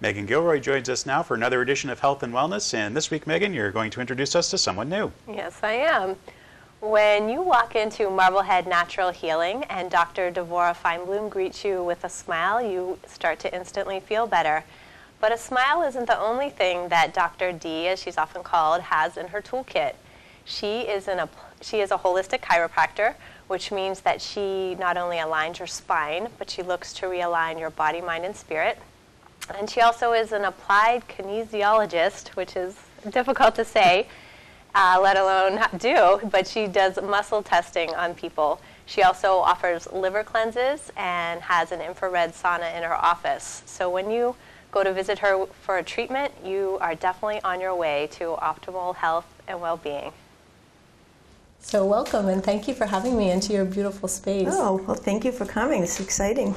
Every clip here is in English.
Meghan Gilroy joins us now for another edition of Health and Wellness, and this week, Meghan, you're going to introduce us to someone new. Yes, I am. When you walk into Marblehead Natural Healing and Dr. Devorah Feinbloom greets you with a smile, you start to instantly feel better. But a smile isn't the only thing that Dr. D, as she's often called, has in her toolkit. She is a holistic chiropractor, which means that she not only aligns your spine, but she looks to realign your body, mind, and spirit. And she also is an applied kinesiologist, which is difficult to say, let alone do, but she does muscle testing on people. She also offers liver cleanses and has an infrared sauna in her office. So when you go to visit her for a treatment, you are definitely on your way to optimal health and well-being. So welcome, and thank you for having me into your beautiful space. Oh, well, thank you for coming. It's exciting.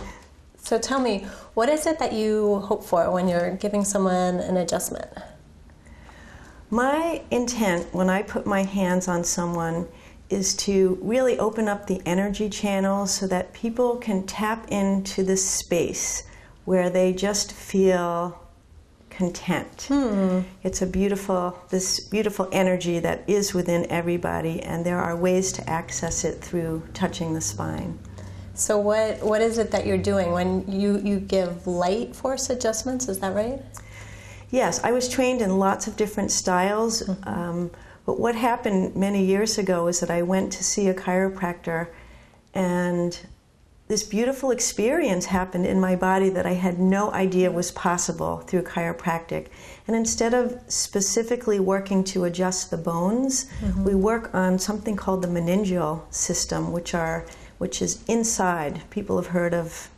So tell me, what is it that you hope for when you're giving someone an adjustment? My intent when I put my hands on someone is to really open up the energy channels so that people can tap into this space where they just feel content. It's this beautiful energy that is within everybody, and there are ways to access it through touching the spine. So what is it that you're doing when you give light force adjustments, is that right? Yes, I was trained in lots of different styles, but what happened many years ago is that I went to see a chiropractor, and this beautiful experience happened in my body that I had no idea was possible through chiropractic. And instead of specifically working to adjust the bones, we work on something called the meningeal system, which is inside. People have heard of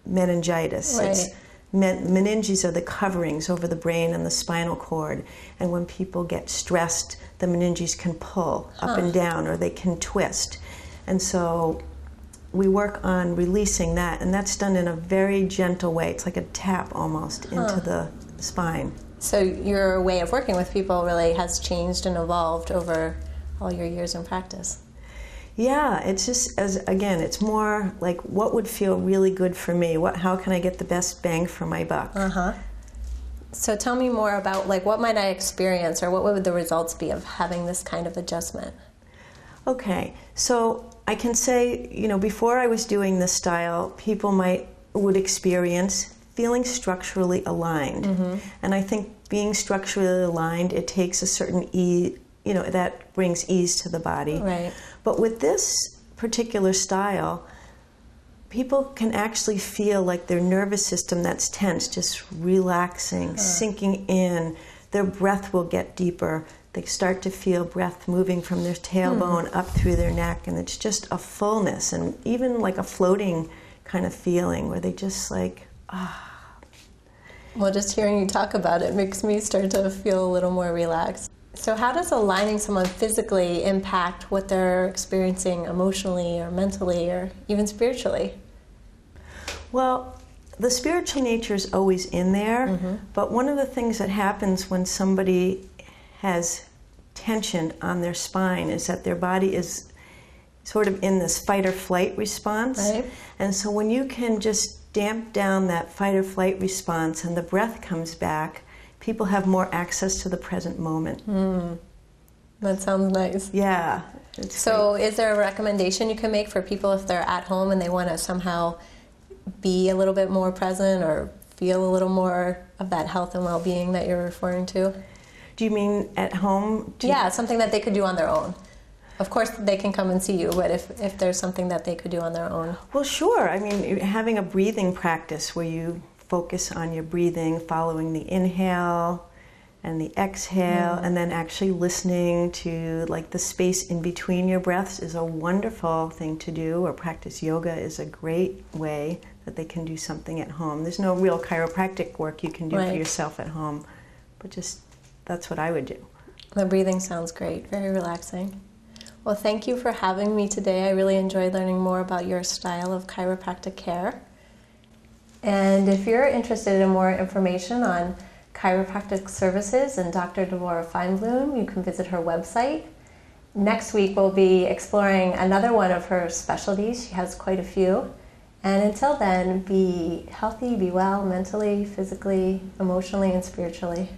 meningitis. Right. Meninges are the coverings over the brain and the spinal cord. And when people get stressed, the meninges can pull up and down, or they can twist. And so we work on releasing that, and that's done in a very gentle way. It's like a tap almost into the spine. So your way of working with people really has changed and evolved over all your years in practice. Yeah, it's just, again, it's more like what would feel really good for me? How can I get the best bang for my buck? So tell me more about, what might I experience, or what would the results be of having this kind of adjustment? Okay, so I can say, before I was doing this style, people would experience feeling structurally aligned. And I think being structurally aligned, it takes a certain ease, that brings ease to the body. Right. But with this particular style, people can actually feel like their nervous system that's tense, just relaxing, sinking in. Their breath will get deeper. They start to feel breath moving from their tailbone up through their neck, and it's just a fullness, and even like a floating kind of feeling where they just Well, just hearing you talk about it makes me start to feel a little more relaxed. So how does aligning someone physically impact what they're experiencing emotionally or mentally or even spiritually? Well, the spiritual nature is always in there, but one of the things that happens when somebody has tension on their spine is that their body is sort of in this fight or flight response. Right. And so when you can just damp down that fight or flight response and the breath comes back, people have more access to the present moment. That sounds nice. Yeah. So is there a recommendation you can make for people if they're at home and they want to somehow be a little bit more present or feel a little more of that health and well-being that you're referring to? Do you mean at home? Yeah, something that they could do on their own. Of course, they can come and see you, but if there's something that they could do on their own. Well, sure. I mean, having a breathing practice where you focus on your breathing, following the inhale and the exhale, and then actually listening to the space in between your breaths is a wonderful thing to do, or practice yoga is a great way that they can do something at home. There's no real chiropractic work you can do for yourself at home, but just that's what I would do. The breathing sounds great, very relaxing. Well, thank you for having me today. I really enjoyed learning more about your style of chiropractic care. And if you're interested in more information on chiropractic services and Dr. Devorah Feinbloom, you can visit her website. Next week we'll be exploring another one of her specialties. She has quite a few. And until then, be healthy, be well mentally, physically, emotionally, and spiritually.